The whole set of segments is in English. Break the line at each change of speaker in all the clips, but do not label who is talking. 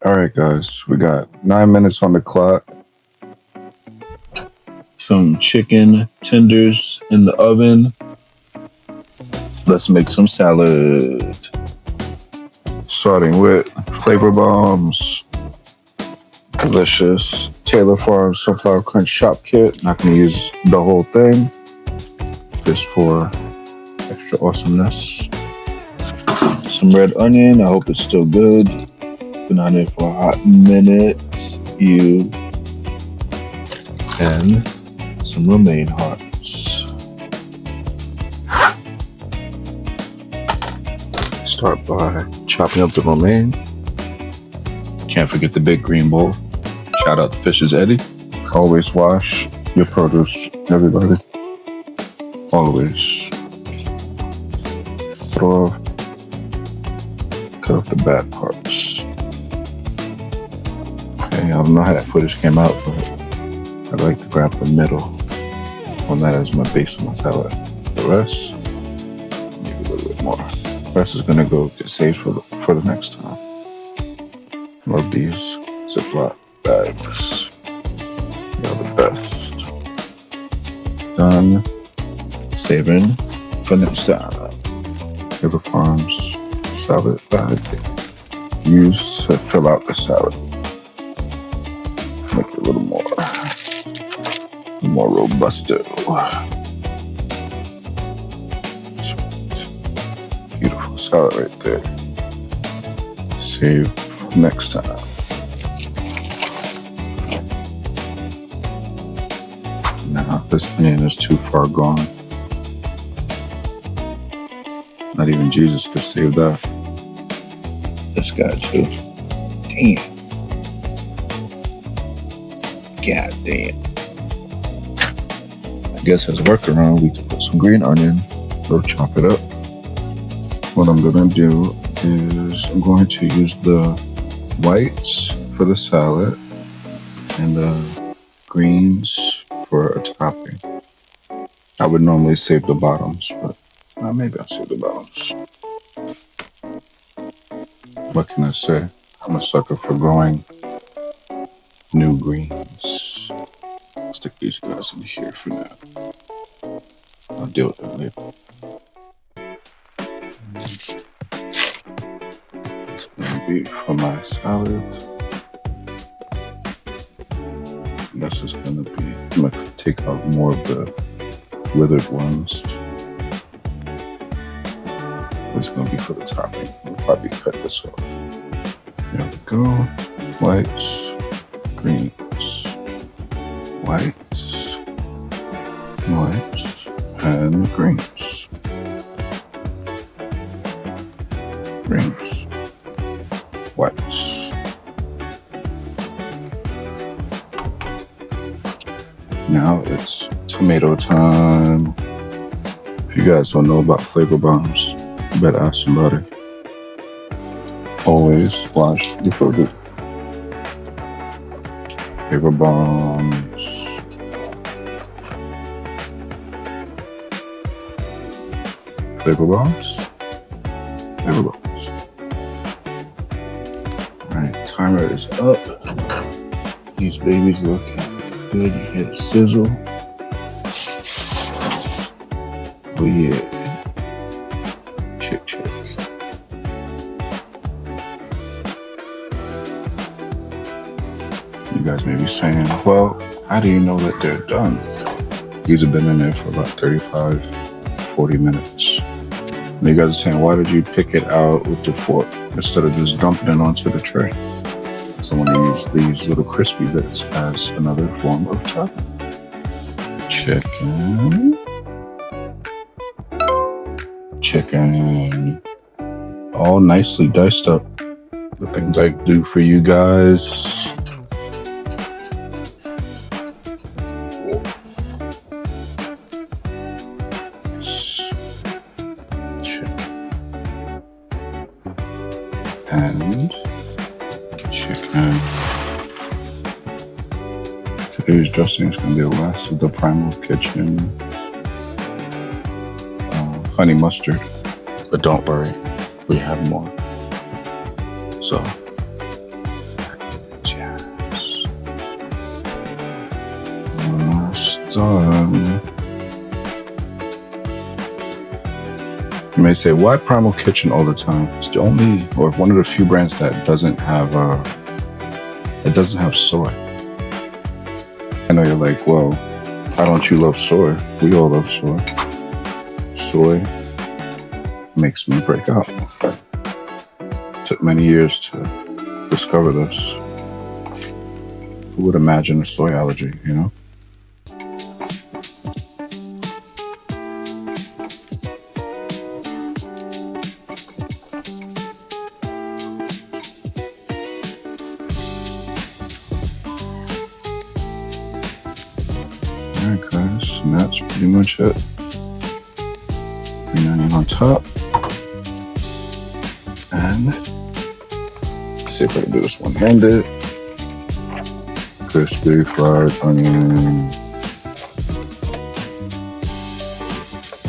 All right, guys, we got 9 minutes on the clock. Some chicken tenders in the oven. Let's make some salad. Starting with Flavor Bombs. Delicious Taylor Farms Sunflower Crunch Shop Kit. Not going to use the whole thing, just for extra awesomeness. Some red onion. I hope it's still good. Been on it for a hot minute. And some romaine hearts. Start by chopping up the romaine. Can't forget the big green bowl. Shout out to Fish's Eddie. Always wash your produce, everybody. Always. Cut off the bad parts. Okay, I don't know how that footage came out, but I like to grab the middle on that as my base of my salad. The rest, maybe a little bit more. The rest is gonna go get saved for the next time. Love these Ziploc bags. They're the best. Done. Saving for next time. Taylor Farms salad bag used to fill out the salad. Make it a little more robusto. Beautiful salad right there. Save next time. Nah, this onion is too far gone. Not even Jesus could save that. This guy too. Damn. God damn. I guess as a workaround, we can put some green onion. Go chop it up. What I'm gonna do is I'm going to use the whites for the salad and the greens for a topping. I would normally save the bottoms, but maybe I'll save the bottoms. What can I say? I'm a sucker for growing new greens. Stick these guys in here for now. I'll deal with that later. This will be for my salad. This is gonna be, I'm gonna take out more of the withered ones. It's gonna be for the topping. We'll probably cut this off. There we go. Whites, greens, whites, whites, and greens. Greens, whites. Now it's tomato time. If you guys don't know about Flavor Bombs, you better ask somebody. Always wash your produce. Flavor Bombs. Flavor Bombs. Flavor Bombs. Alright, timer is up. These babies looking good. You hear the sizzle. Oh yeah. Chick. You guys may be saying, well, how do you know that they're done? These have been in there for about 35, 40 minutes. And you guys are saying, why did you pick it out with the fork instead of just dumping it onto the tray? So I want to use these little crispy bits as another form of topping. Chicken. All nicely diced up. The things I do for you guys. And chicken. Today's dressing is going to be the last of the Primal Kitchen honey mustard, but don't worry, we have more. So done. You may say, why Primal Kitchen all the time? It's the only, or one of the few brands that doesn't have soy. I know you're like, well, why don't you love soy? We all love soy. Soy makes me break out. Took many years to discover this. Who would imagine a soy allergy, you know? Alright guys, and that's pretty much it. Green onion on top. And let's see if I can do this one-handed. Crispy fried onion.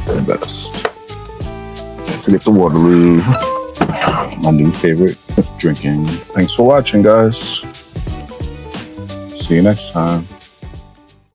The best. Don't forget the Waterloo. My new favorite drinking. Thanks for watching, guys. See you next time.